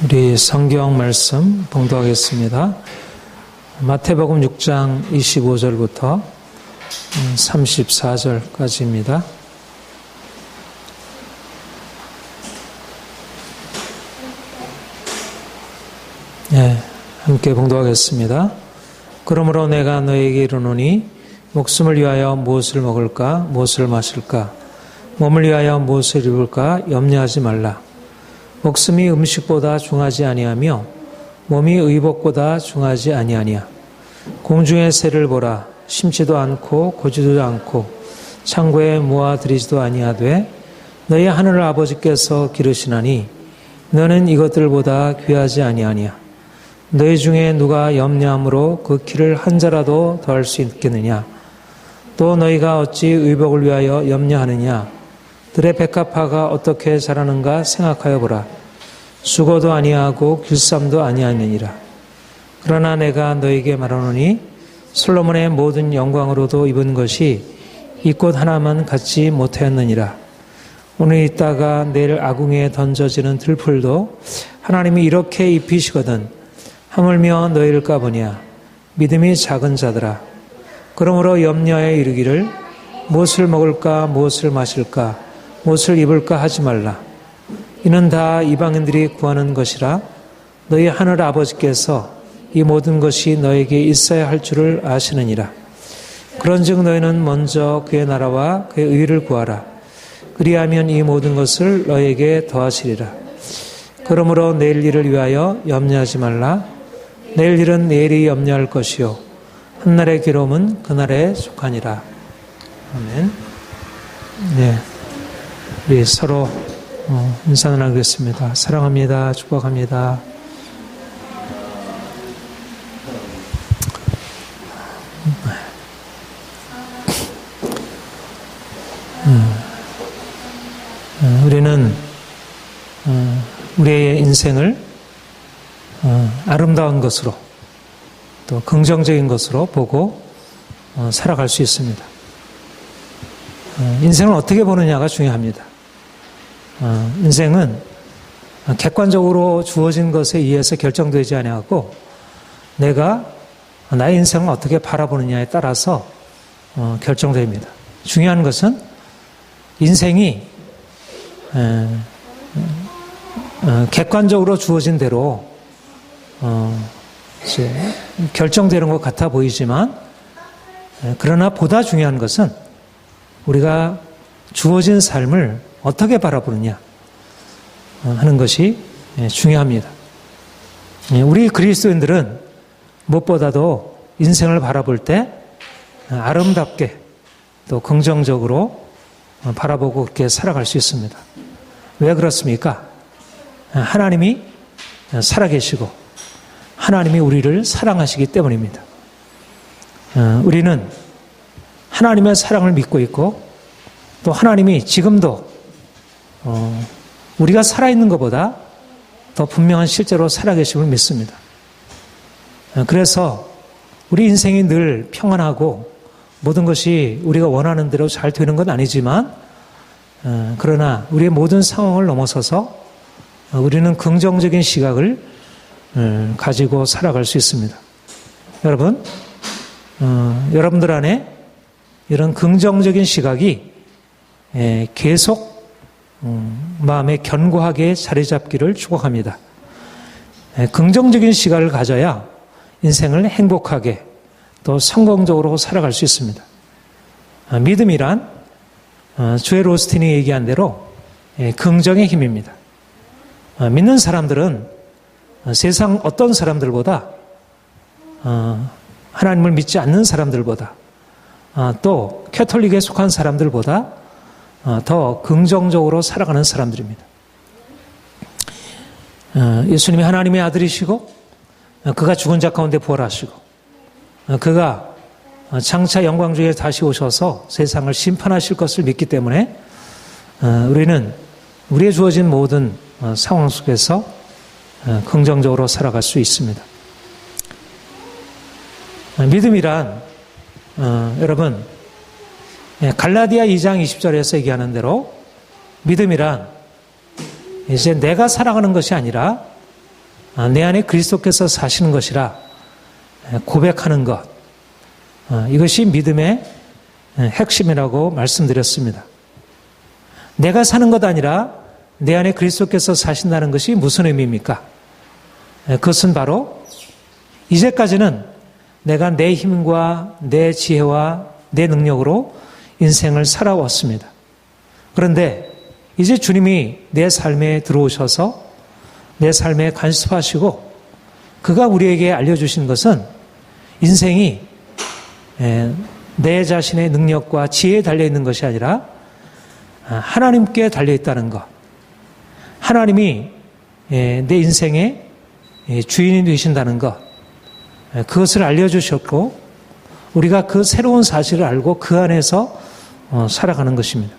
우리 성경 말씀 봉독하겠습니다. 마태복음 6장 25절부터 34절까지입니다. 함께 봉독하겠습니다. 그러므로 내가 너에게 이르노니 목숨을 위하여 무엇을 먹을까 무엇을 마실까 몸을 위하여 무엇을 입을까 염려하지 말라. 목숨이 음식보다 중하지 아니하며 몸이 의복보다 중하지 아니하니야. 공중의 새를 보라. 심지도 않고 고지도 않고 창고에 모아들이지도 아니하되 너희 하늘 아버지께서 기르시나니 너는 이것들보다 귀하지 아니하니야. 너희 중에 누가 염려함으로 그 키를 한 자라도 더할 수 있겠느냐. 또 너희가 어찌 의복을 위하여 염려하느냐. 들의 백합화가 어떻게 자라는가 생각하여 보라. 수고도 아니하고 길쌈도 아니하느니라. 그러나 내가 너에게 말하노니 솔로몬의 모든 영광으로도 입은 것이 이 꽃 하나만 갖지 못하였느니라. 오늘 있다가 내일 아궁이에 던져지는 들풀도 하나님이 이렇게 입히시거든 하물며 너희를 까보냐. 믿음이 작은 자들아. 그러므로 염려에 이르기를 무엇을 먹을까 무엇을 마실까 무엇을 입을까 하지 말라. 이는 다 이방인들이 구하는 것이라. 너희 하늘 아버지께서 이 모든 것이 너에게 있어야 할 줄을 아시느니라. 그런즉 너희는 먼저 그의 나라와 그의 의를 구하라. 그리하면 이 모든 것을 너에게 더하시리라. 그러므로 내일 일을 위하여 염려하지 말라. 내일 일은 내일이 염려할 것이요 한날의 괴로움은 그날에 속하니라. 아멘. 네. 우리 서로 인사 나누겠습니다. 사랑합니다. 축복합니다. 우리는 우리의 인생을 아름다운 것으로 또 긍정적인 것으로 보고 살아갈 수 있습니다. 인생을 어떻게 보느냐가 중요합니다. 인생은 객관적으로 주어진 것에 의해서 결정되지 아니하고 내가 나의 인생을 어떻게 바라보느냐에 따라서 결정됩니다. 중요한 것은 인생이 객관적으로 주어진 대로 결정되는 것 같아 보이지만 그러나 보다 중요한 것은 우리가 주어진 삶을 어떻게 바라보느냐 하는 것이 중요합니다. 우리 그리스도인들은 무엇보다도 인생을 바라볼 때 아름답게 또 긍정적으로 바라보고 그렇게 살아갈 수 있습니다. 왜 그렇습니까? 하나님이 살아계시고 하나님이 우리를 사랑하시기 때문입니다. 우리는 하나님의 사랑을 믿고 있고 또 하나님이 지금도 우리가 살아있는 것보다 더 분명한 실제로 살아계심을 믿습니다. 그래서 우리 인생이 늘 평안하고 모든 것이 우리가 원하는 대로 잘 되는 건 아니지만 그러나 우리의 모든 상황을 넘어서서 우리는 긍정적인 시각을 가지고 살아갈 수 있습니다. 여러분, 여러분들 안에 이런 긍정적인 시각이 계속 마음에 견고하게 자리 잡기를 축복합니다. 긍정적인 시각을 가져야 인생을 행복하게 또 성공적으로 살아갈 수 있습니다. 믿음이란 조엘 오스틴이 얘기한 대로 긍정의 힘입니다. 믿는 사람들은 세상 어떤 사람들보다 하나님을 믿지 않는 사람들보다 또 캐톨릭에 속한 사람들보다 더 긍정적으로 살아가는 사람들입니다. 예수님이 하나님의 아들이시고 그가 죽은 자 가운데 부활하시고 그가 장차 영광 중에 다시 오셔서 세상을 심판하실 것을 믿기 때문에 우리는 우리의 주어진 모든 상황 속에서 긍정적으로 살아갈 수 있습니다. 믿음이란 여러분 갈라디아 2장 20절에서 얘기하는 대로 믿음이란 이제 내가 살아가는 것이 아니라 내 안에 그리스도께서 사시는 것이라 고백하는 것, 이것이 믿음의 핵심이라고 말씀드렸습니다. 내가 사는 것 아니라 내 안에 그리스도께서 사신다는 것이 무슨 의미입니까? 그것은 바로 이제까지는 내가 내 힘과 내 지혜와 내 능력으로 인생을 살아왔습니다. 그런데 이제 주님이 내 삶에 들어오셔서 내 삶에 간섭하시고 그가 우리에게 알려주신 것은 인생이 내 자신의 능력과 지혜에 달려있는 것이 아니라 하나님께 달려있다는 것. 하나님이 내 인생의 주인이 되신다는 것. 그것을 알려주셨고 우리가 그 새로운 사실을 알고 그 안에서 살아가는 것입니다.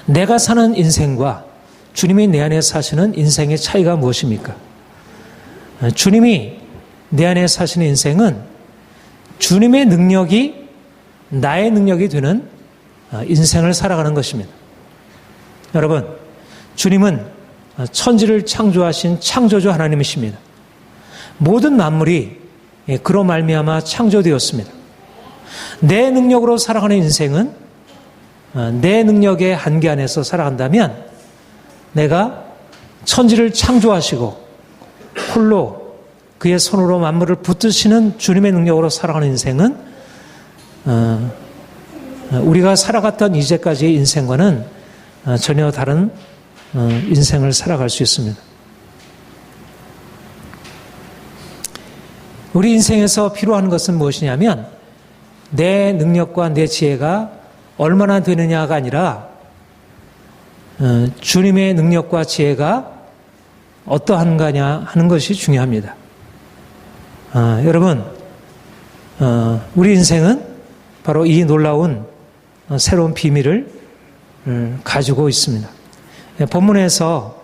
내가 사는 인생과 주님이 내 안에 사시는 인생의 차이가 무엇입니까? 주님이 내 안에 사시는 인생은 주님의 능력이 나의 능력이 되는 인생을 살아가는 것입니다. 여러분, 주님은 천지를 창조하신 창조주 하나님이십니다. 모든 만물이 그로 말미암아 창조되었습니다. 내 능력으로 살아가는 인생은 내 능력의 한계 안에서 살아간다면 내가 천지를 창조하시고 홀로 그의 손으로 만물을 붙드시는 주님의 능력으로 살아가는 인생은 우리가 살아갔던 이제까지의 인생과는 전혀 다른 인생을 살아갈 수 있습니다. 우리 인생에서 필요한 것은 무엇이냐면 내 능력과 내 지혜가 얼마나 되느냐가 아니라 주님의 능력과 지혜가 어떠한가냐 하는 것이 중요합니다. 여러분, 우리 인생은 바로 이 놀라운 새로운 비밀을 가지고 있습니다. 본문에서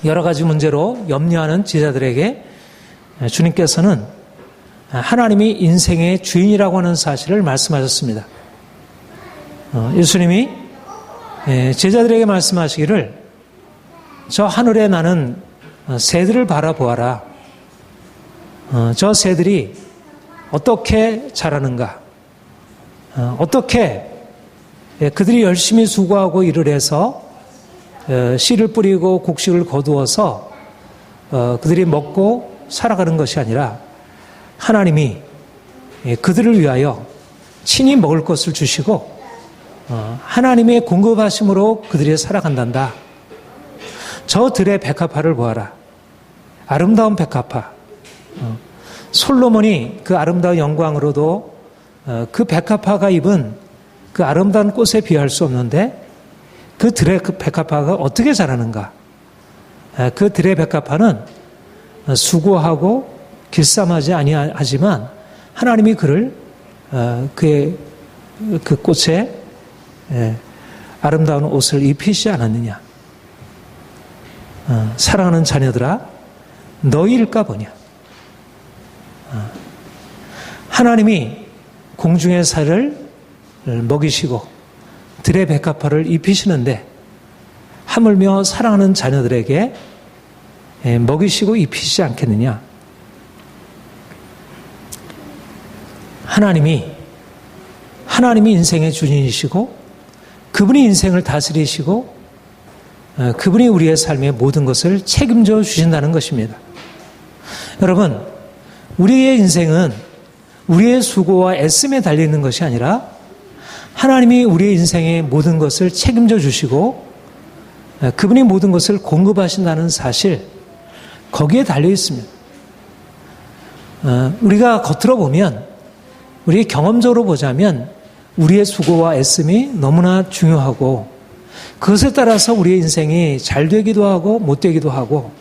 여러 가지 문제로 염려하는 제자들에게 주님께서는 하나님이 인생의 주인이라고 하는 사실을 말씀하셨습니다. 예수님이 제자들에게 말씀하시기를 저 하늘에 나는 새들을 바라보아라. 저 새들이 어떻게 자라는가? 어떻게 그들이 열심히 수고하고 일을 해서 씨를 뿌리고 곡식을 거두어서 그들이 먹고 살아가는 것이 아니라 하나님이 그들을 위하여 친히 먹을 것을 주시고 하나님의 공급하심으로 그들이 살아간단다. 저 들의 백합화를 보아라. 아름다운 백합화. 솔로몬이 그 아름다운 영광으로도 그 백합화가 입은 그 아름다운 꽃에 비할 수 없는데 그 들의 그 백합화가 어떻게 자라는가? 그 들의 백합화는 수고하고 길쌈하지 아니하지만 하나님이 그를 그의 그 꽃에 아름다운 옷을 입히지 않았느냐? 사랑하는 자녀들아, 너희일까 보냐? 하나님이 공중의 살을 먹이시고 들의 백합화를 입히시는데 하물며 사랑하는 자녀들에게 먹이시고 입히시지 않겠느냐? 하나님이 인생의 주인이시고 그분이 인생을 다스리시고 그분이 우리의 삶의 모든 것을 책임져 주신다는 것입니다. 여러분, 우리의 인생은 우리의 수고와 애씀에 달려있는 것이 아니라 하나님이 우리의 인생의 모든 것을 책임져 주시고 그분이 모든 것을 공급하신다는 사실, 거기에 달려 있습니다. 우리가 겉으로 보면, 우리 경험적으로 보자면 우리의 수고와 애씀이 너무나 중요하고 그것에 따라서 우리의 인생이 잘 되기도 하고 못 되기도 하고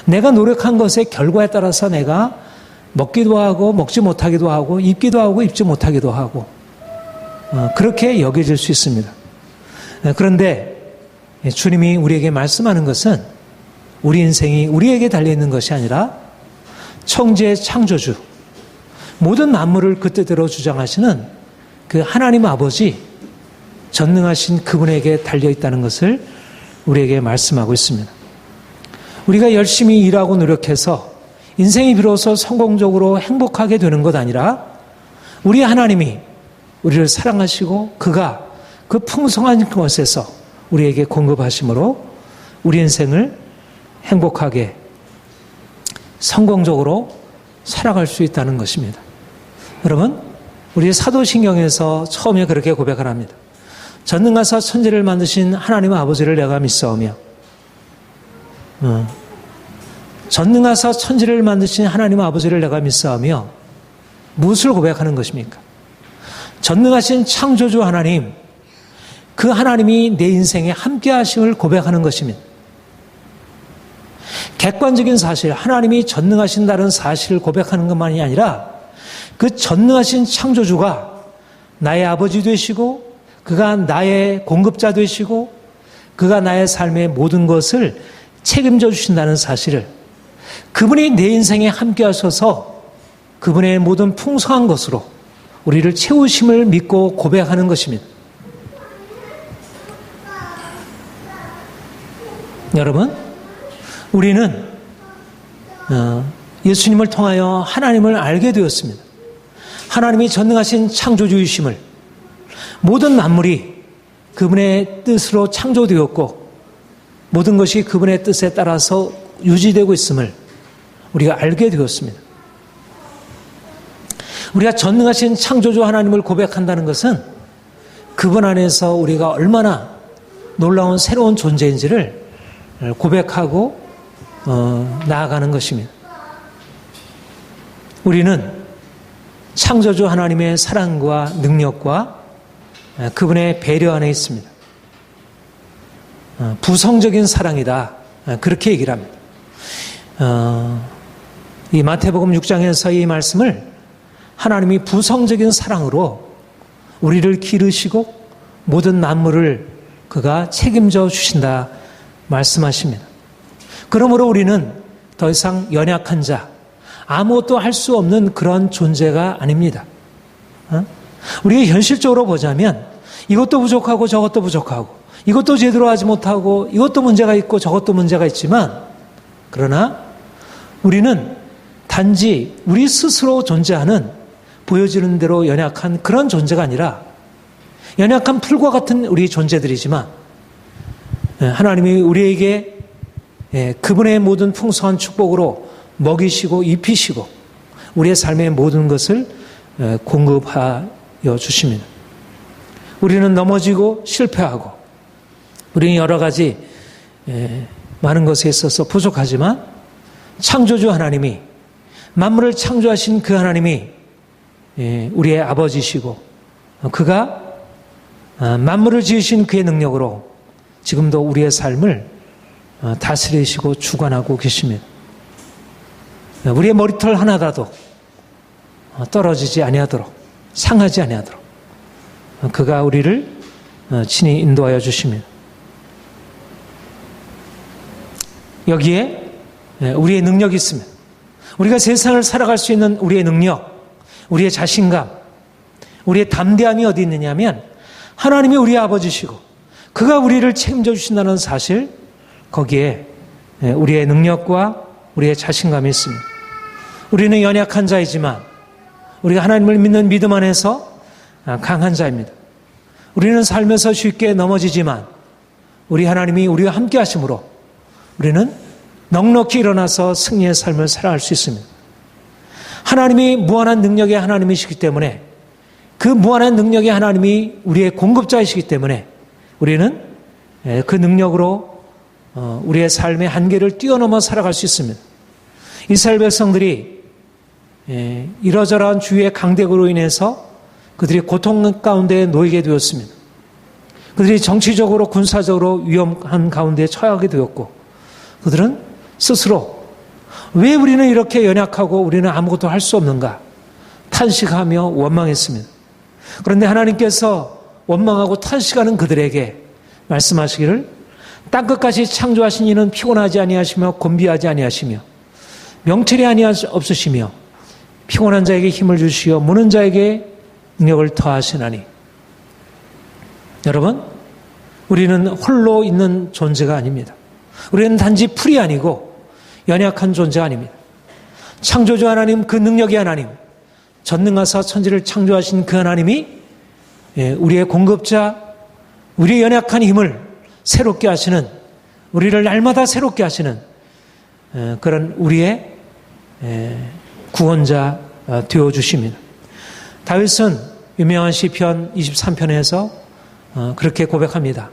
내가 노력한 것의 결과에 따라서 내가 먹기도 하고 먹지 못하기도 하고 입기도 하고 입지 못하기도 하고 그렇게 여겨질 수 있습니다. 그런데 주님이 우리에게 말씀하는 것은 우리 인생이 우리에게 달려있는 것이 아니라 천지의 창조주, 모든 만물을 그 뜻대로 주장하시는 그 하나님 아버지, 전능하신 그분에게 달려있다는 것을 우리에게 말씀하고 있습니다. 우리가 열심히 일하고 노력해서 인생이 비로소 성공적으로 행복하게 되는 것 아니라 우리 하나님이 우리를 사랑하시고 그가 그 풍성한 것에서 우리에게 공급하심으로 우리 인생을 행복하게 성공적으로 살아갈 수 있다는 것입니다. 여러분, 우리 사도신경에서 처음에 그렇게 고백을 합니다. 전능하사 천지를 만드신 하나님 아버지를 내가 믿사오며 전능하사 천지를 만드신 하나님 아버지를 내가 믿사오며 무엇을 고백하는 것입니까? 전능하신 창조주 하나님, 그 하나님이 내 인생에 함께 하심을 고백하는 것입니다. 객관적인 사실, 하나님이 전능하신다는 사실을 고백하는 것만이 아니라 그 전능하신 창조주가 나의 아버지 되시고 그가 나의 공급자 되시고 그가 나의 삶의 모든 것을 책임져 주신다는 사실을, 그분이 내 인생에 함께 하셔서 그분의 모든 풍성한 것으로 우리를 채우심을 믿고 고백하는 것입니다. 여러분, 우리는 예수님을 통하여 하나님을 알게 되었습니다. 하나님이 전능하신 창조주이심을, 모든 만물이 그분의 뜻으로 창조되었고 모든 것이 그분의 뜻에 따라서 유지되고 있음을 우리가 알게 되었습니다. 우리가 전능하신 창조주 하나님을 고백한다는 것은 그분 안에서 우리가 얼마나 놀라운 새로운 존재인지를 고백하고 나아가는 것입니다. 우리는 창조주 하나님의 사랑과 능력과 그분의 배려 안에 있습니다. 부성적인 사랑이다, 그렇게 얘기를 합니다. 이 마태복음 6장에서 이 말씀을 하나님이 부성적인 사랑으로 우리를 기르시고 모든 만물을 그가 책임져 주신다 말씀하십니다. 그러므로 우리는 더 이상 연약한 자, 아무것도 할 수 없는 그런 존재가 아닙니다. 우리가 현실적으로 보자면 이것도 부족하고 저것도 부족하고 이것도 제대로 하지 못하고 이것도 문제가 있고 저것도 문제가 있지만, 그러나 우리는 단지 우리 스스로 존재하는 보여지는 대로 연약한 그런 존재가 아니라 연약한 풀과 같은 우리 존재들이지만 하나님이 우리에게 그분의 모든 풍성한 축복으로 먹이시고 입히시고 우리의 삶의 모든 것을 공급하여 주십니다. 우리는 넘어지고 실패하고 우리는 여러 가지 많은 것에 있어서 부족하지만 창조주 하나님이, 만물을 창조하신 그 하나님이 우리의 아버지시고 그가 만물을 지으신 그의 능력으로 지금도 우리의 삶을 다스리시고 주관하고 계십니다. 우리의 머리털 하나라도 떨어지지 아니하도록, 상하지 아니하도록 그가 우리를 친히 인도하여 주십니다. 여기에 우리의 능력이 있습니다. 우리가 세상을 살아갈 수 있는 우리의 능력, 우리의 자신감, 우리의 담대함이 어디 있느냐 하면 하나님이 우리의 아버지시고 그가 우리를 책임져 주신다는 사실, 거기에 우리의 능력과 우리의 자신감이 있습니다. 우리는 연약한 자이지만 우리가 하나님을 믿는 믿음 안에서 강한 자입니다. 우리는 살면서 쉽게 넘어지지만 우리 하나님이 우리와 함께 하심으로 우리는 넉넉히 일어나서 승리의 삶을 살아갈 수 있습니다. 하나님이 무한한 능력의 하나님이시기 때문에, 그 무한한 능력의 하나님이 우리의 공급자이시기 때문에 우리는 그 능력으로 우리의 삶의 한계를 뛰어넘어 살아갈 수 있습니다. 이스라엘 백성들이 이러저러한 주위의 강대국으로 인해서 그들이 고통 가운데 놓이게 되었습니다. 그들이 정치적으로 군사적으로 위험한 가운데 처하게 되었고, 그들은 스스로 왜 우리는 이렇게 연약하고 우리는 아무것도 할 수 없는가 탄식하며 원망했습니다. 그런데 하나님께서 원망하고 탄식하는 그들에게 말씀하시기를, 땅끝까지 창조하신 이는 피곤하지 아니하시며 곤비하지 아니하시며 명철이 없으시며 피곤한 자에게 힘을 주시어 무는 자에게 능력을 더하시나니. 여러분, 우리는 홀로 있는 존재가 아닙니다. 우리는 단지 풀이 아니고 연약한 존재가 아닙니다. 창조주 하나님, 그 능력의 하나님, 전능하사 천지를 창조하신 그 하나님이 우리의 공급자, 우리의 연약한 힘을 새롭게 하시는, 우리를 날마다 새롭게 하시는 그런 우리의 구원자 되어주십니다. 다윗은 유명한 시편 23편에서 그렇게 고백합니다.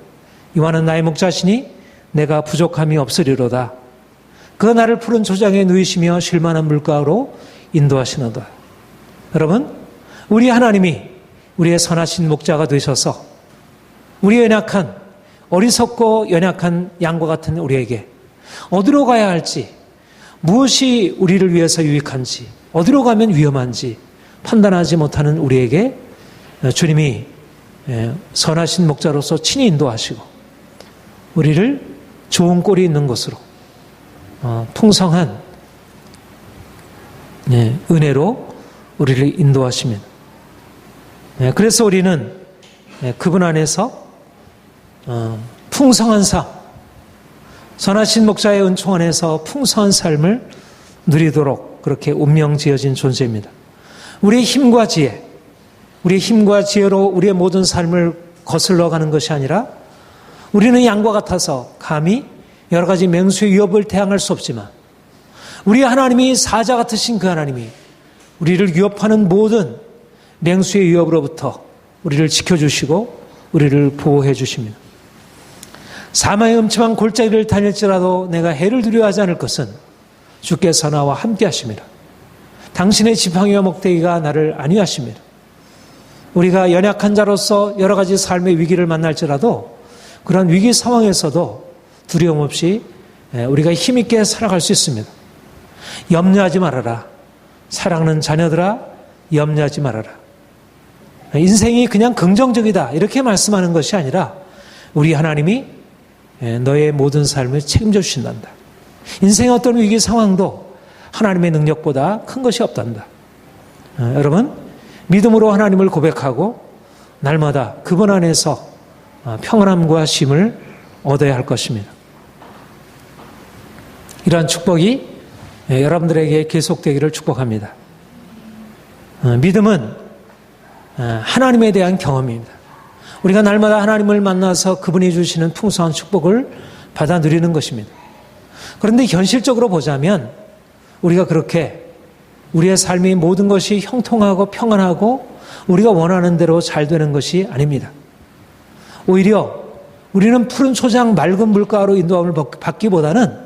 이와는 나의 목자시니 내가 부족함이 없으리로다. 그 나를 푸른 초장에 누이시며 쉴만한 물가로 인도하시노다. 여러분, 우리 하나님이 우리의 선하신 목자가 되셔서 우리의 연약한, 어리석고 연약한 양과 같은 우리에게 어디로 가야 할지, 무엇이 우리를 위해서 유익한지, 어디로 가면 위험한지 판단하지 못하는 우리에게 주님이 선하신 목자로서 친히 인도하시고 우리를 좋은 꼴이 있는 곳으로 풍성한 은혜로 우리를 인도하십니다. 그래서 우리는 그분 안에서 풍성한 삶, 선하신 목자의 은총 안에서 풍성한 삶을 누리도록 그렇게 운명지어진 존재입니다. 우리의 힘과 지혜, 우리의 힘과 지혜로 우리의 모든 삶을 거슬러 가는 것이 아니라 우리는 양과 같아서 감히 여러 가지 맹수의 위협을 대항할 수 없지만 우리 하나님이 사자 같으신 그 하나님이 우리를 위협하는 모든 맹수의 위협으로부터 우리를 지켜주시고 우리를 보호해 주십니다. 사망의 음침한 골짜기를 다닐지라도 내가 해를 두려워하지 않을 것은 주께서 나와 함께 하십니다. 당신의 지팡이와 목대기가 나를 안위하십니다. 우리가 연약한 자로서 여러 가지 삶의 위기를 만날지라도 그런 위기 상황에서도 두려움 없이 우리가 힘있게 살아갈 수 있습니다. 염려하지 말아라. 사랑하는 자녀들아, 염려하지 말아라. 인생이 그냥 긍정적이다 이렇게 말씀하는 것이 아니라 우리 하나님이 너의 모든 삶을 책임져 주신단다. 인생의 어떤 위기 상황도 하나님의 능력보다 큰 것이 없단다. 여러분, 믿음으로 하나님을 고백하고 날마다 그분 안에서 평안함과 쉼을 얻어야 할 것입니다. 이러한 축복이 여러분들에게 계속되기를 축복합니다. 믿음은 하나님에 대한 경험입니다. 우리가 날마다 하나님을 만나서 그분이 주시는 풍성한 축복을 받아 누리는 것입니다. 그런데 현실적으로 보자면 우리가 그렇게 우리의 삶의 모든 것이 형통하고 평안하고 우리가 원하는 대로 잘 되는 것이 아닙니다. 오히려 우리는 푸른 초장 맑은 물가로 인도함을 받기보다는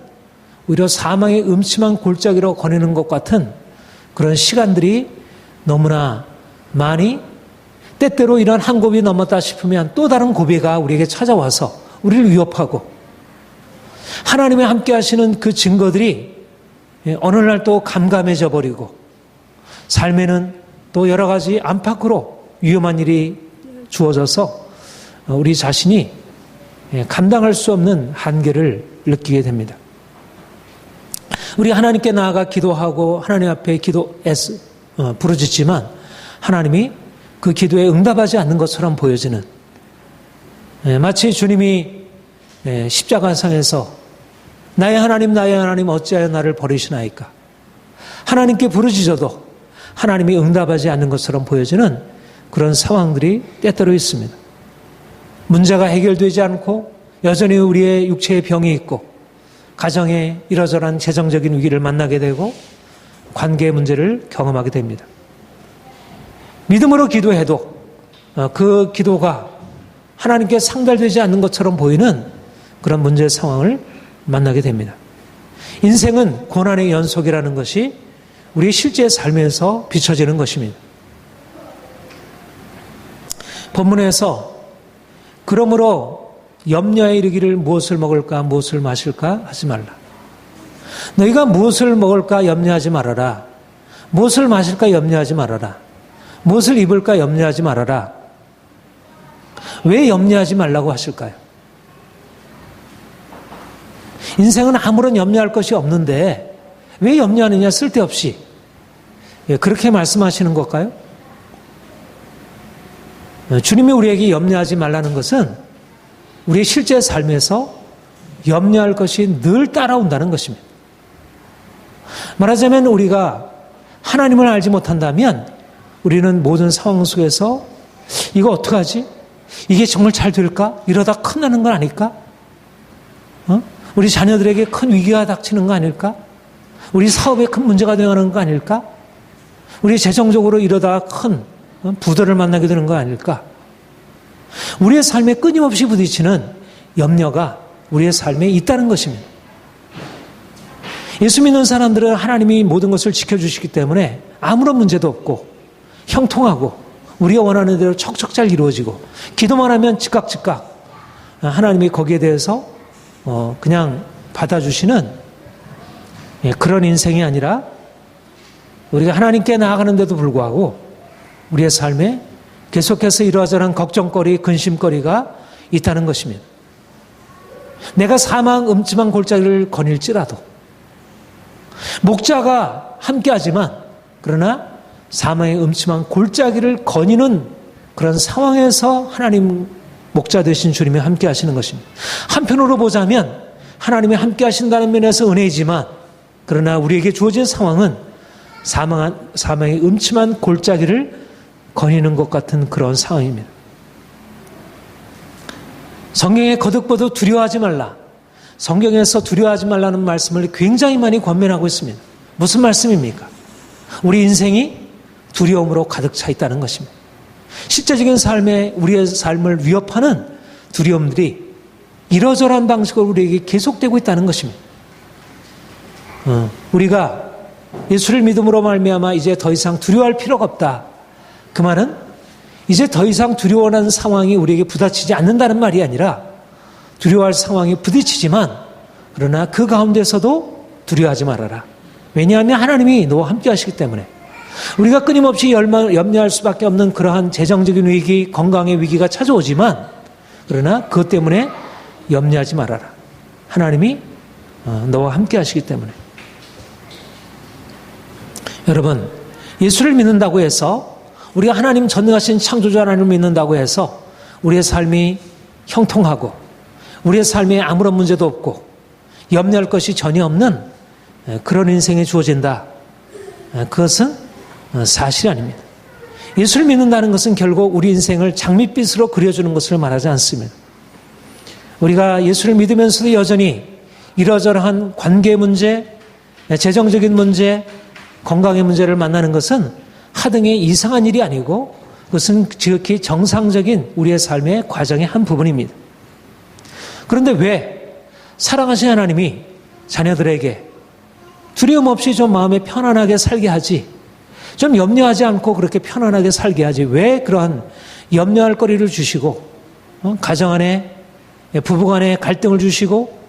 오히려 사망의 음침한 골짜기로 거니는 것 같은 그런 시간들이 너무나 많이, 때때로 이런 한 고비 넘었다 싶으면 또 다른 고비가 우리에게 찾아와서 우리를 위협하고 하나님이 함께 하시는 그 증거들이 어느 날 또 감감해져 버리고 삶에는 또 여러 가지 안팎으로 위험한 일이 주어져서 우리 자신이 감당할 수 없는 한계를 느끼게 됩니다. 우리 하나님께 나아가 기도하고 하나님 앞에 부르짖지만 하나님이 그 기도에 응답하지 않는 것처럼 보여지는, 마치 주님이 십자가상에서 나의 하나님 어찌하여 나를 버리시나이까, 하나님께 부르짖어도 하나님이 응답하지 않는 것처럼 보여지는 그런 상황들이 때때로 있습니다. 문제가 해결되지 않고 여전히 우리의 육체의 병이 있고 가정에 이러저러한 재정적인 위기를 만나게 되고 관계의 문제를 경험하게 됩니다. 믿음으로 기도해도 그 기도가 하나님께 상달되지 않는 것처럼 보이는 그런 문제 상황을 만나게 됩니다. 인생은 고난의 연속이라는 것이 우리 실제 삶에서 비춰지는 것입니다. 본문에서 그러므로 염려에 이르기를 무엇을 먹을까 무엇을 마실까 하지 말라. 너희가 무엇을 먹을까 염려하지 말아라. 무엇을 마실까 염려하지 말아라. 무엇을 입을까 염려하지 말아라. 왜 염려하지 말라고 하실까요? 인생은 아무런 염려할 것이 없는데 왜 염려하느냐, 쓸데없이. 그렇게 말씀하시는 걸까요? 주님이 우리에게 염려하지 말라는 것은 우리의 실제 삶에서 염려할 것이 늘 따라온다는 것입니다. 말하자면 우리가 하나님을 알지 못한다면 우리는 모든 상황 속에서 이거 어떡하지? 이게 정말 잘 될까? 이러다 큰일 나는 건 아닐까? 우리 자녀들에게 큰 위기가 닥치는 거 아닐까? 우리 사업에 큰 문제가 되는 거 아닐까? 우리 재정적으로 이러다가 큰 부도를 만나게 되는 거 아닐까? 우리의 삶에 끊임없이 부딪히는 염려가 우리의 삶에 있다는 것입니다. 예수 믿는 사람들은 하나님이 모든 것을 지켜주시기 때문에 아무런 문제도 없고 형통하고 우리가 원하는 대로 척척 잘 이루어지고 기도만 하면 즉각 하나님이 거기에 대해서 그냥 받아주시는 그런 인생이 아니라 우리가 하나님께 나아가는데도 불구하고 우리의 삶에 계속해서 이러저러한 걱정거리, 근심거리가 있다는 것입니다. 내가 사망 음침한 골짜기를 거닐지라도 목자가 함께하지만 그러나 사망의 음침한 골짜기를 거니는 그런 상황에서 하나님 목자 되신 주님이 함께 하시는 것입니다. 한편으로 보자면 하나님이 함께 하신다는 면에서 은혜이지만 그러나 우리에게 주어진 상황은 사망의 음침한 골짜기를 거니는 것 같은 그런 상황입니다. 성경에 거듭거듭 두려워하지 말라. 성경에서 두려워하지 말라는 말씀을 굉장히 많이 권면하고 있습니다. 무슨 말씀입니까? 우리 인생이 두려움으로 가득 차 있다는 것입니다. 실제적인 삶에 우리의 삶을 위협하는 두려움들이 이러저러한 방식으로 우리에게 계속되고 있다는 것입니다. 우리가 예수를 믿음으로 말미암아 이제 더 이상 두려워할 필요가 없다. 그 말은 이제 더 이상 두려워하는 상황이 우리에게 부딪히지 않는다는 말이 아니라 두려워할 상황이 부딪히지만 그러나 그 가운데서도 두려워하지 말아라. 왜냐하면 하나님이 너와 함께 하시기 때문에 우리가 끊임없이 염려할 수밖에 없는 그러한 재정적인 위기, 건강의 위기가 찾아오지만 그러나 그것 때문에 염려하지 말아라. 하나님이 너와 함께 하시기 때문에. 여러분, 예수를 믿는다고 해서 우리가 하나님 전능하신 창조주 하나님을 믿는다고 해서 우리의 삶이 형통하고 우리의 삶에 아무런 문제도 없고 염려할 것이 전혀 없는 그런 인생이 주어진다. 그것은 사실이 아닙니다. 예수를 믿는다는 것은 결국 우리 인생을 장밋빛으로 그려주는 것을 말하지 않습니다. 우리가 예수를 믿으면서도 여전히 이러저러한 관계 문제, 재정적인 문제, 건강의 문제를 만나는 것은 하등의 이상한 일이 아니고 그것은 지극히 정상적인 우리의 삶의 과정의 한 부분입니다. 그런데 왜 사랑하신 하나님이 자녀들에게 두려움 없이 좀 마음에 편안하게 살게 하지, 좀 염려하지 않고 그렇게 편안하게 살게 하지, 왜 그러한 염려할 거리를 주시고 가정 안에 부부간에 갈등을 주시고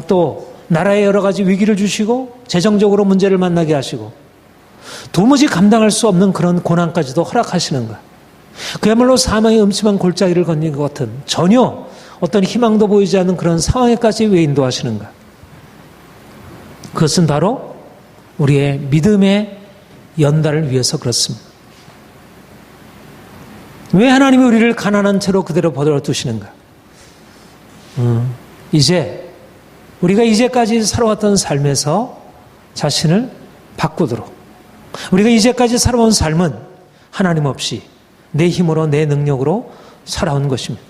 또 나라에 여러 가지 위기를 주시고 재정적으로 문제를 만나게 하시고 도무지 감당할 수 없는 그런 고난까지도 허락하시는가? 그야말로 사망의 음침한 골짜기를 건너는 것 같은 전혀 어떤 희망도 보이지 않는 그런 상황에까지 왜 인도하시는가? 그것은 바로 우리의 믿음의 연달을 위해서 그렇습니다. 왜 하나님이 우리를 가난한 채로 그대로 버려두시는가? 이제 우리가 이제까지 살아왔던 삶에서 자신을 바꾸도록, 우리가 이제까지 살아온 삶은 하나님 없이 내 힘으로 내 능력으로 살아온 것입니다.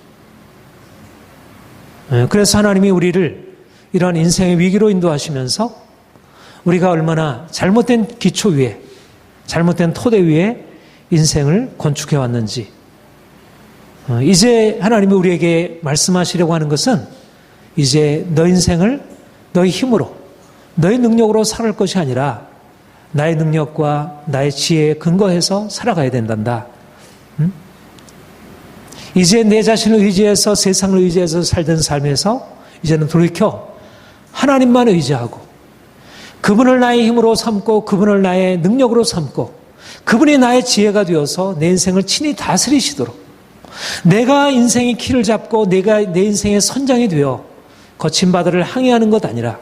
그래서 하나님이 우리를 이러한 인생의 위기로 인도하시면서 우리가 얼마나 잘못된 기초 위에, 잘못된 토대 위에 인생을 건축해 왔는지, 이제 하나님이 우리에게 말씀하시려고 하는 것은 이제 너 인생을 너의 힘으로, 너의 능력으로 살아갈 것이 아니라 나의 능력과 나의 지혜에 근거해서 살아가야 된단다. 이제 내 자신을 의지해서, 세상을 의지해서 살던 삶에서 이제는 돌이켜 하나님만 의지하고 그분을 나의 힘으로 삼고 그분을 나의 능력으로 삼고 그분이 나의 지혜가 되어서 내 인생을 친히 다스리시도록, 내가 인생의 키를 잡고 내가 내 인생의 선장이 되어 거친 바다를 항해하는 것 아니라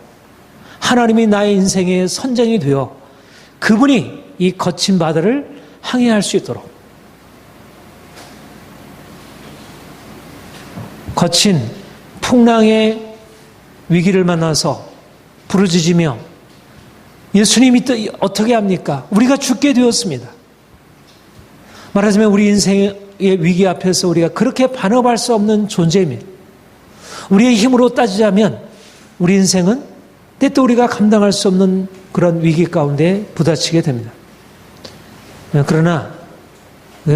하나님이 나의 인생의 선장이 되어 그분이 이 거친 바다를 항해할 수 있도록, 거친 풍랑의 위기를 만나서 부르짖으며 예수님이 또 어떻게 합니까? 우리가 죽게 되었습니다. 말하자면 우리 인생의 위기 앞에서 우리가 그렇게 반응할 수 없는 존재입니다. 우리의 힘으로 따지자면 우리 인생은 때또 우리가 감당할 수 없는 그런 위기 가운데 부딪히게 됩니다. 그러나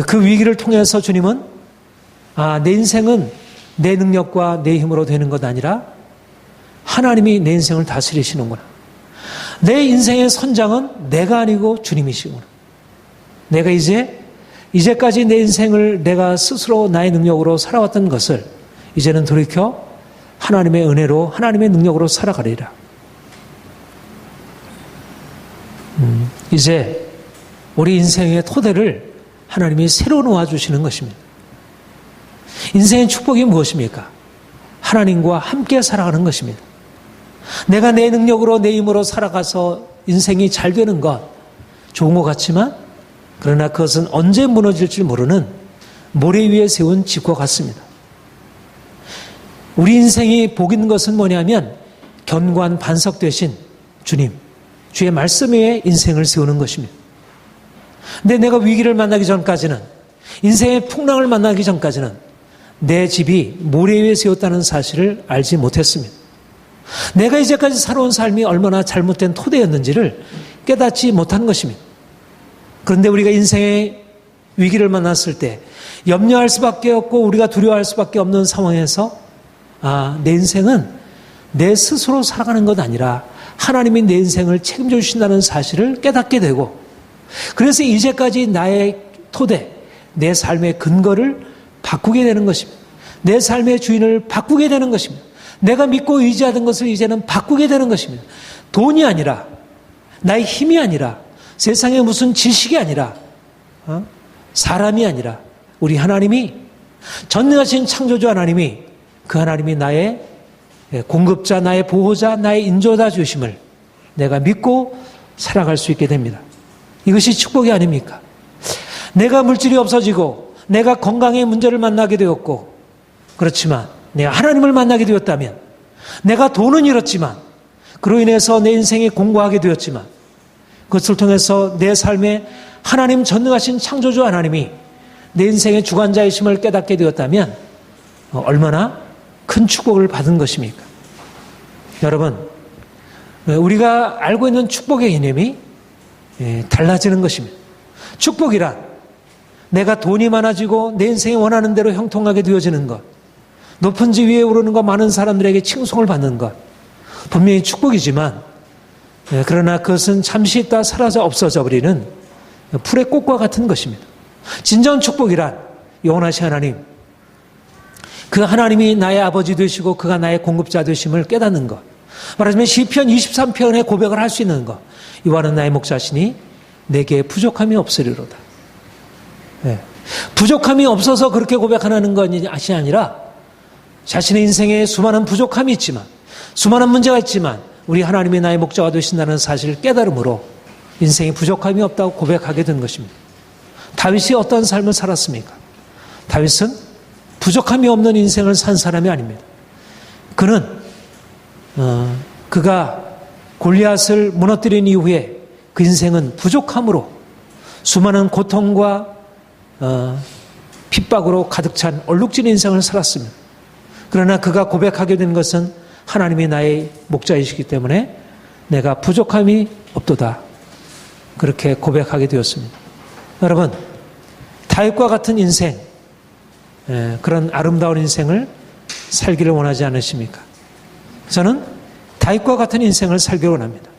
그 위기를 통해서 주님은 내 인생은 내 능력과 내 힘으로 되는 것 아니라 하나님이 내 인생을 다스리시는구나. 내 인생의 선장은 내가 아니고 주님이시구나. 내가 이제까지 내 인생을 내가 스스로 나의 능력으로 살아왔던 것을 이제는 돌이켜 하나님의 은혜로 하나님의 능력으로 살아가리라. 이제 우리 인생의 토대를 하나님이 새로 놓아주시는 것입니다. 인생의 축복이 무엇입니까? 하나님과 함께 살아가는 것입니다. 내가 내 능력으로 내 힘으로 살아가서 인생이 잘 되는 것 좋은 것 같지만 그러나 그것은 언제 무너질지 모르는 모래 위에 세운 집과 같습니다. 우리 인생이 복 있는 것은 뭐냐면 견고한 반석 되신 주님, 주의 말씀 위에 인생을 세우는 것입니다. 근데 내가 위기를 만나기 전까지는, 인생의 풍랑을 만나기 전까지는 내 집이 모래 위에 세웠다는 사실을 알지 못했습니다. 내가 이제까지 살아온 삶이 얼마나 잘못된 토대였는지를 깨닫지 못한 것입니다. 그런데 우리가 인생의 위기를 만났을 때 염려할 수밖에 없고 우리가 두려워할 수밖에 없는 상황에서 내 인생은 내 스스로 살아가는 것 아니라 하나님이 내 인생을 책임져 주신다는 사실을 깨닫게 되고, 그래서 이제까지 나의 토대, 내 삶의 근거를 바꾸게 되는 것입니다. 내 삶의 주인을 바꾸게 되는 것입니다. 내가 믿고 의지하던 것을 이제는 바꾸게 되는 것입니다. 돈이 아니라, 나의 힘이 아니라, 세상에 무슨 지식이 아니라, 사람이 아니라 우리 하나님이, 전능하신 창조주 하나님이, 그 하나님이 나의 공급자, 나의 보호자, 나의 인도자 주심을 내가 믿고 살아갈 수 있게 됩니다. 이것이 축복이 아닙니까? 내가 물질이 없어지고 내가 건강의 문제를 만나게 되었고, 그렇지만 내가 하나님을 만나게 되었다면, 내가 돈은 잃었지만 그로 인해서 내 인생이 공고하게 되었지만 그것을 통해서 내 삶에 하나님, 전능하신 창조주 하나님이 내 인생의 주관자이심을 깨닫게 되었다면 얼마나 큰 축복을 받은 것입니까? 여러분, 우리가 알고 있는 축복의 개념이 달라지는 것입니다. 축복이란 내가 돈이 많아지고 내 인생이 원하는 대로 형통하게 되어지는 것, 높은 지위에 오르는 것, 많은 사람들에게 칭송을 받는 것, 분명히 축복이지만 그러나 그것은 잠시 있다 사라져 없어져 버리는 풀의 꽃과 같은 것입니다. 진정 축복이란 영원하신 하나님, 그 하나님이 나의 아버지 되시고 그가 나의 공급자 되심을 깨닫는 것, 말하자면 시편 23편의 고백을 할 수 있는 것, 이와는 나의 목자시니 내게 부족함이 없으리로다. 부족함이 없어서 그렇게 고백하는 것이 아니라 자신의 인생에 수많은 부족함이 있지만, 수많은 문제가 있지만 우리 하나님이 나의 목자가 되신다는 사실을 깨달음으로 인생에 부족함이 없다고 고백하게 된 것입니다. 다윗이 어떤 삶을 살았습니까? 다윗은 부족함이 없는 인생을 산 사람이 아닙니다. 그는 그가 골리앗을 무너뜨린 이후에 그 인생은 부족함으로 수많은 고통과 핍박으로 가득 찬 얼룩진 인생을 살았습니다. 그러나 그가 고백하게 된 것은 하나님이 나의 목자이시기 때문에 내가 부족함이 없도다, 그렇게 고백하게 되었습니다. 여러분, 다윗과 같은 인생, 그런 아름다운 인생을 살기를 원하지 않으십니까? 저는 다윗과 같은 인생을 살기 원합니다.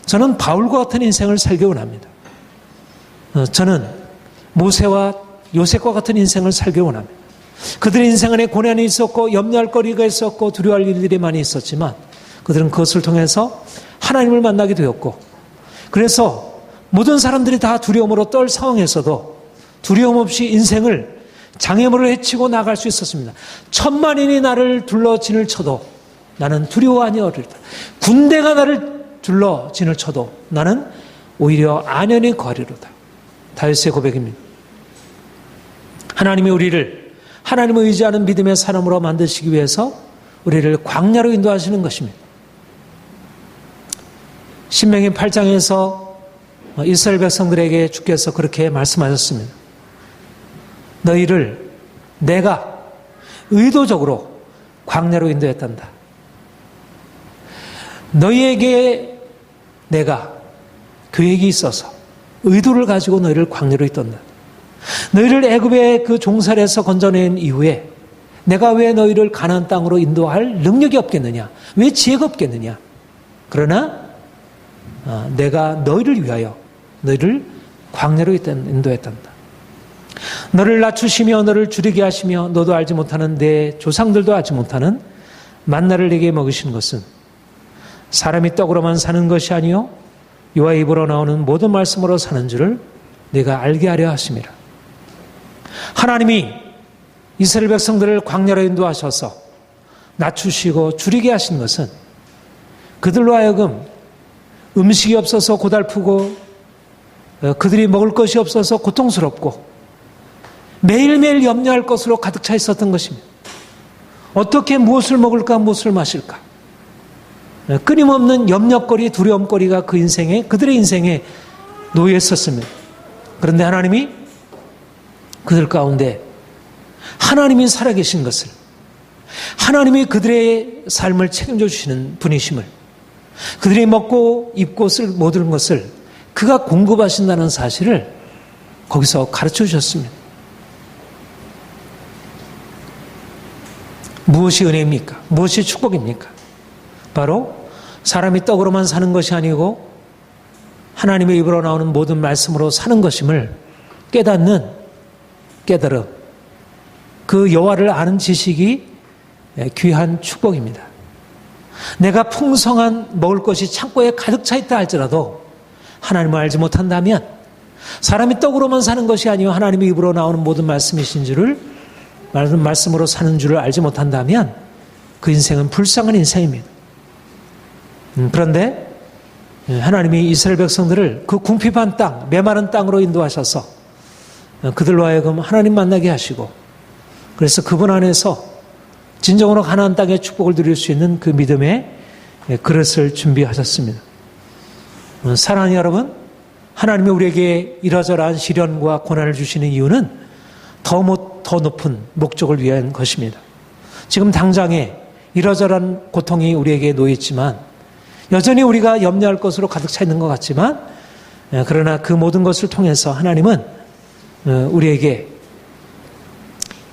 저는 바울과 같은 인생을 살기 원합니다. 저는 모세와 요셉과 같은 인생을 살기 원합니다. 그들의 인생 안에 고난이 있었고 염려할 거리가 있었고 두려워할 일들이 많이 있었지만 그들은 그것을 통해서 하나님을 만나게 되었고, 그래서 모든 사람들이 다 두려움으로 떨 상황에서도 두려움 없이 인생을 장애물을 헤치고 나갈 수 있었습니다. 천만인이 나를 둘러 진을 쳐도 나는 두려워 아니하리로다. 군대가 나를 둘러 진을 쳐도 나는 오히려 안연히 거하리로다. 다윗의 고백입니다. 하나님이 우리를 하나님을 의지하는 믿음의 사람으로 만드시기 위해서 우리를 광야로 인도하시는 것입니다. 신명기 8장에서 이스라엘 백성들에게 주께서 그렇게 말씀하셨습니다. 너희를 내가 의도적으로 광야로 인도했단다. 너희에게 내가 계획이 있어서 의도를 가지고 너희를 광야로 인도한다. 너희를 애굽의 그 종살에서 건져낸 이후에 내가 왜 너희를 가나안 땅으로 인도할 능력이 없겠느냐? 왜 지혜가 없겠느냐? 그러나 내가 너희를 위하여 너희를 광야로 인도했단다. 너를 낮추시며 너를 줄이게 하시며 너도 알지 못하는 내 조상들도 알지 못하는 만나를 내게 먹이신 것은 사람이 떡으로만 사는 것이 아니요 여호와 입으로 나오는 모든 말씀으로 사는 줄을 내가 알게 하려 하심이라. 하나님이 이스라엘 백성들을 광야로 인도하셔서 낮추시고 줄이게 하신 것은 그들로 하여금 음식이 없어서 고달프고 그들이 먹을 것이 없어서 고통스럽고 매일매일 염려할 것으로 가득 차 있었던 것입니다. 어떻게 무엇을 먹을까 무엇을 마실까 끊임없는 염려거리 두려움거리가 그들의 인생에 놓여 있었습니다. 그런데 하나님이 그들 가운데 하나님이 살아계신 것을 하나님이 그들의 삶을 책임져 주시는 분이심을 그들이 먹고 입고 쓸 모든 것을 그가 공급하신다는 사실을 거기서 가르쳐 주셨습니다. 무엇이 은혜입니까? 무엇이 축복입니까? 바로 사람이 떡으로만 사는 것이 아니고 하나님의 입으로 나오는 모든 말씀으로 사는 것임을 깨닫는 깨달음, 그 여호와를 아는 지식이 귀한 축복입니다. 내가 풍성한 먹을 것이 창고에 가득 차 있다 할지라도 하나님을 알지 못한다면 사람이 떡으로만 사는 것이 아니요 하나님의 입으로 나오는 모든 말씀이신 줄을 말씀으로 사는 줄을 알지 못한다면 그 인생은 불쌍한 인생입니다. 그런데 하나님이 이스라엘 백성들을 그 궁핍한 땅, 메마른 땅으로 인도하셔서 그들로 하여금 하나님 만나게 하시고 그래서 그분 안에서 진정으로 가나안 땅의 축복을 누릴 수 있는 그 믿음의 그릇을 준비하셨습니다. 사랑하는 여러분, 하나님이 우리에게 이러저러한 시련과 고난을 주시는 이유는 더 높은 목적을 위한 것입니다. 지금 당장에 이러저러한 고통이 우리에게 놓여 있지만 여전히 우리가 염려할 것으로 가득 차 있는 것 같지만 그러나 그 모든 것을 통해서 하나님은 우리에게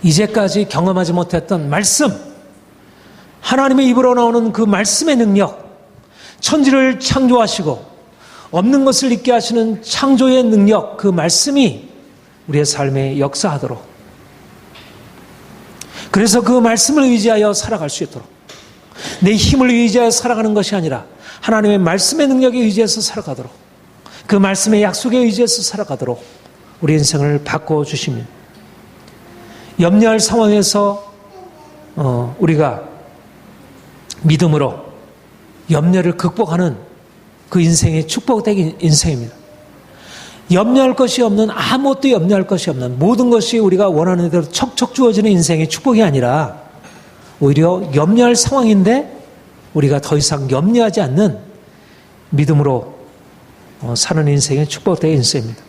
이제까지 경험하지 못했던 말씀, 하나님의 입으로 나오는 그 말씀의 능력, 천지를 창조하시고 없는 것을 있게 하시는 창조의 능력, 그 말씀이 우리의 삶에 역사하도록 그래서 그 말씀을 의지하여 살아갈 수 있도록 내 힘을 의지하여 살아가는 것이 아니라 하나님의 말씀의 능력에 의지해서 살아가도록 그 말씀의 약속에 의지해서 살아가도록 우리 인생을 바꿔주십니다. 염려할 상황에서 우리가 믿음으로 염려를 극복하는 그 인생이 축복된 인생입니다. 염려할 것이 없는 아무것도 염려할 것이 없는 모든 것이 우리가 원하는 대로 척척 주어지는 인생이 축복이 아니라 오히려 염려할 상황인데 우리가 더 이상 염려하지 않는 믿음으로 사는 인생의 축복된 인생입니다.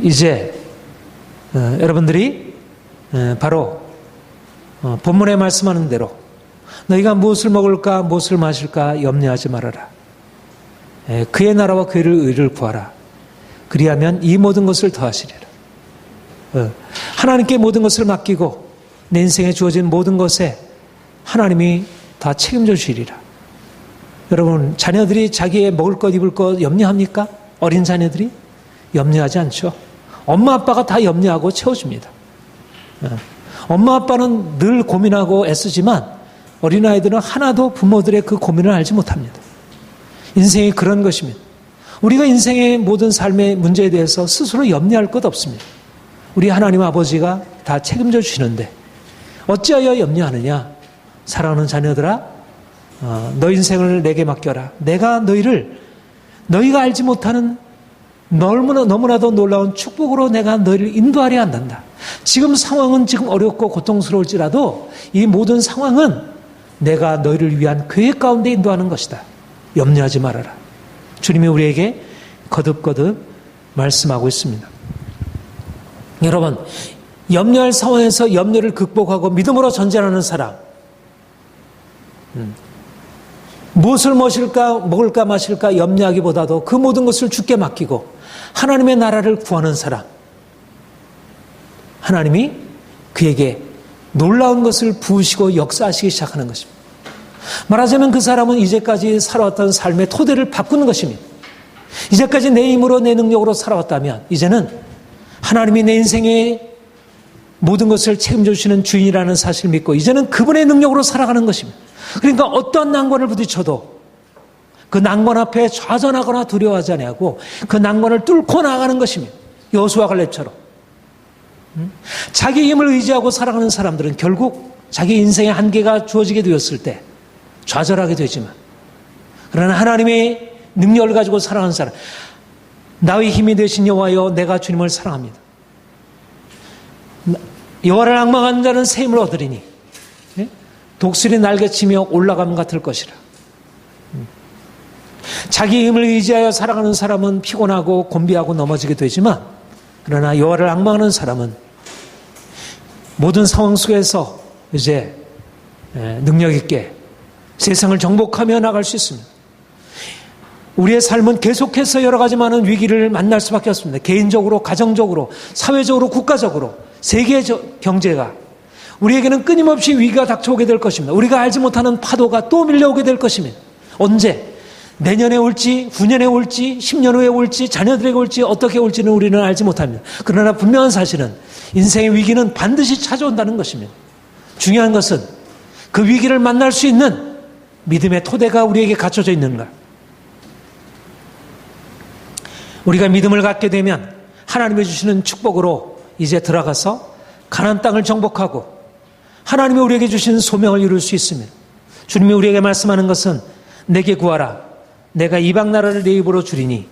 이제 여러분들이 바로 본문에 말씀하는 대로 너희가 무엇을 먹을까 무엇을 마실까 염려하지 말아라. 그의 나라와 그의 의를 구하라. 그리하면 이 모든 것을 더하시리라. 하나님께 모든 것을 맡기고 내 인생에 주어진 모든 것에 하나님이 다 책임져 주시리라. 여러분 자녀들이 자기의 먹을 것 입을 것 염려합니까? 어린 자녀들이? 염려하지 않죠. 엄마 아빠가 다 염려하고 채워줍니다. 엄마 아빠는 늘 고민하고 애쓰지만 어린아이들은 하나도 부모들의 그 고민을 알지 못합니다. 인생이 그런 것입니다. 우리가 인생의 모든 삶의 문제에 대해서 스스로 염려할 것 없습니다. 우리 하나님 아버지가 다 책임져 주시는데 어찌하여 염려하느냐? 사랑하는 자녀들아, 너 인생을 내게 맡겨라. 내가 너희가 알지 못하는 너무나도 놀라운 축복으로 내가 너희를 인도하려 한단다. 지금 상황은 지금 어렵고 고통스러울지라도 이 모든 상황은 내가 너희를 위한 계획 가운데 인도하는 것이다. 염려하지 말아라. 주님이 우리에게 거듭거듭 말씀하고 있습니다. 여러분, 염려할 상황에서 염려를 극복하고 믿음으로 전진하는 사람, 무엇을 먹을까 마실까 염려하기보다도 그 모든 것을 주께 맡기고 하나님의 나라를 구하는 사람, 하나님이 그에게 놀라운 것을 부으시고 역사하시기 시작하는 것입니다. 말하자면 그 사람은 이제까지 살아왔던 삶의 토대를 바꾸는 것입니다. 이제까지 내 힘으로 내 능력으로 살아왔다면 이제는 하나님이 내 인생의 모든 것을 책임져 주시는 주인이라는 사실을 믿고 이제는 그분의 능력으로 살아가는 것입니다. 그러니까 어떠한 난관을 부딪혀도 그 난관 앞에 좌절하거나 두려워하지 아니하고 그 난관을 뚫고 나아가는 것입니다. 여호수아 갈렙처럼. 자기 힘을 의지하고 살아가는 사람들은 결국 자기 인생의 한계가 주어지게 되었을 때 좌절하게 되지만, 그러나 하나님의 능력을 가지고 살아가는 사람, 나의 힘이 되신 여호와여 내가 주님을 사랑합니다. 여호와를 앙망하는 자는 새 힘을 얻으리니 독수리 날개치며 올라감 같을 것이라. 자기 힘을 의지하여 살아가는 사람은 피곤하고 곤비하고 넘어지게 되지만, 그러나 여호와를 앙망하는 사람은 모든 상황 속에서 이제 능력 있게 세상을 정복하며 나갈 수 있습니다. 우리의 삶은 계속해서 여러 가지 많은 위기를 만날 수밖에 없습니다. 개인적으로, 가정적으로, 사회적으로, 국가적으로, 세계 경제가 우리에게는 끊임없이 위기가 닥쳐오게 될 것입니다. 우리가 알지 못하는 파도가 또 밀려오게 될 것입니다. 언제? 내년에 올지, 후년에 올지, 10년 후에 올지, 자녀들에게 올지, 어떻게 올지는 우리는 알지 못합니다. 그러나 분명한 사실은 인생의 위기는 반드시 찾아온다는 것입니다. 중요한 것은 그 위기를 만날 수 있는 믿음의 토대가 우리에게 갖춰져 있는가. 우리가 믿음을 갖게 되면 하나님이 주시는 축복으로 이제 들어가서 가나안 땅을 정복하고 하나님이 우리에게 주신 소명을 이룰 수 있습니다. 주님이 우리에게 말씀하는 것은 내게 구하라. 내가 이방 나라를 내 입으로 주리니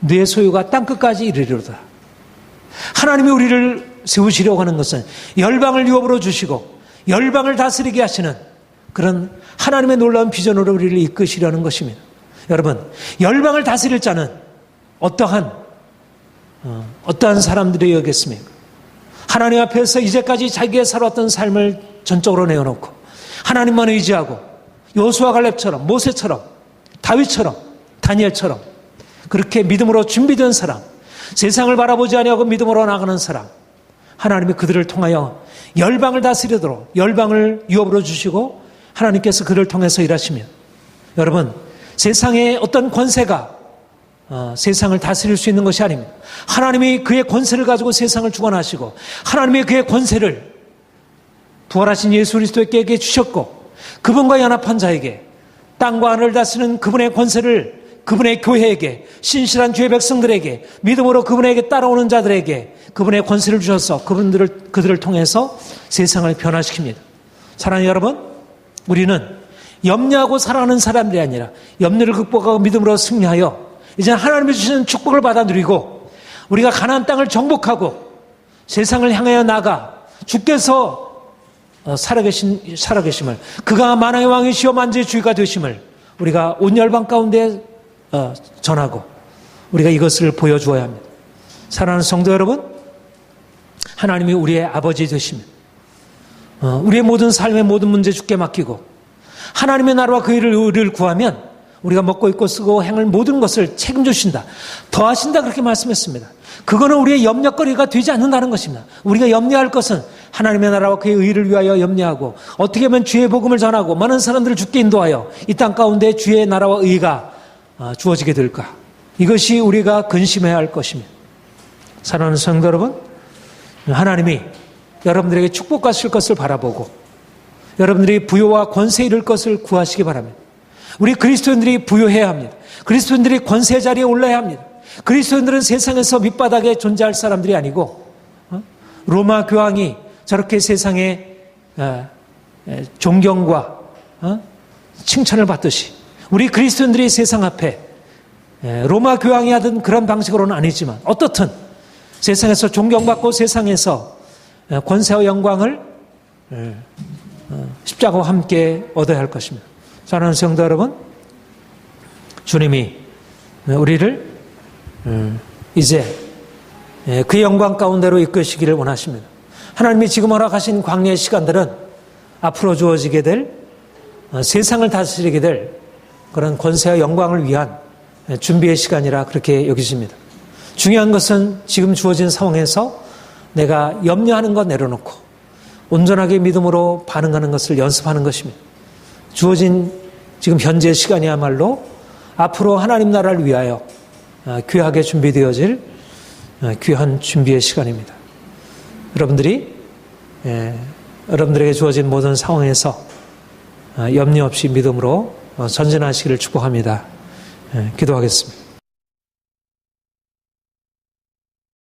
네 소유가 땅끝까지 이르리로다. 하나님이 우리를 세우시려고 하는 것은 열방을 유업으로 주시고 열방을 다스리게 하시는 그런 하나님의 놀라운 비전으로 우리를 이끄시려는 것입니다. 여러분, 열방을 다스릴 자는 어떠한 사람들이었겠습니까? 하나님 앞에서 이제까지 자기가 살아왔던 삶을 전적으로 내어놓고 하나님만 의지하고 여호수아 갈렙처럼, 모세처럼, 다윗처럼, 다니엘처럼 그렇게 믿음으로 준비된 사람, 세상을 바라보지 아니하고 믿음으로 나가는 사람, 하나님이 그들을 통하여 열방을 다스리도록 열방을 유업으로 주시고 하나님께서 그를 통해서 일하시면, 여러분, 세상의 어떤 권세가 세상을 다스릴 수 있는 것이 아닙니다. 하나님이 그의 권세를 가지고 세상을 주관하시고 하나님의 그의 권세를 부활하신 예수 그리스도에게 주셨고 그분과 연합한 자에게 땅과 하늘을 다스리는 그분의 권세를 그분의 교회에게, 신실한 주의 백성들에게, 믿음으로 그분에게 따라오는 자들에게 그분의 권세를 주셔서 그들을 통해서 세상을 변화시킵니다. 사랑하는 여러분, 우리는 염려하고 살아가는 사람들이 아니라 염려를 극복하고 믿음으로 승리하여 이제 하나님이 주시는 축복을 받아 누리고 우리가 가나안 땅을 정복하고 세상을 향하여 나가 주께서 살아계심을, 그가 만왕의 왕이시여 만주의 주의가 되심을 우리가 온 열방 가운데 전하고 우리가 이것을 보여주어야 합니다. 사랑하는 성도 여러분, 하나님이 우리의 아버지 되십니다. 우리의 모든 삶의 모든 문제 주께 맡기고 하나님의 나라와 그 의를 구하면 우리가 먹고 입고 쓰고 행할 모든 것을 책임져 주신다, 더하신다, 그렇게 말씀했습니다. 그거는 우리의 염려거리가 되지 않는다는 것입니다. 우리가 염려할 것은 하나님의 나라와 그의 의를 위하여 염려하고 어떻게 하면 주의 복음을 전하고 많은 사람들을 주께 인도하여 이 땅 가운데 주의 나라와 의가 주어지게 될까, 이것이 우리가 근심해야 할 것입니다. 사랑하는 성도 여러분, 하나님이 여러분들에게 축복하실 것을 바라보고 여러분들이 부요와 권세 이룰 것을 구하시기 바랍니다. 우리 그리스도인들이 부요해야 합니다. 그리스도인들이 권세 자리에 올라야 합니다. 그리스도인들은 세상에서 밑바닥에 존재할 사람들이 아니고 로마 교황이 저렇게 세상에 존경과 칭찬을 받듯이 우리 그리스도인들이 세상 앞에 로마 교황이 하던 그런 방식으로는 아니지만 어떻든 세상에서 존경받고 세상에서 권세와 영광을 십자가와 함께 얻어야 할 것입니다. 사랑하는 성도 여러분, 주님이 우리를 이제 그 영광 가운데로 이끄시기를 원하십니다. 하나님이 지금 허락하신 광야의 시간들은 앞으로 주어지게 될 세상을 다스리게 될 그런 권세와 영광을 위한 준비의 시간이라 그렇게 여기십니다. 중요한 것은 지금 주어진 상황에서 내가 염려하는 것 내려놓고 온전하게 믿음으로 반응하는 것을 연습하는 것입니다. 주어진 지금 현재의 시간이야말로 앞으로 하나님 나라를 위하여 귀하게 준비되어질 귀한 준비의 시간입니다. 여러분들이 여러분들에게 주어진 모든 상황에서 염려 없이 믿음으로 전진하시기를 축복합니다. 기도하겠습니다.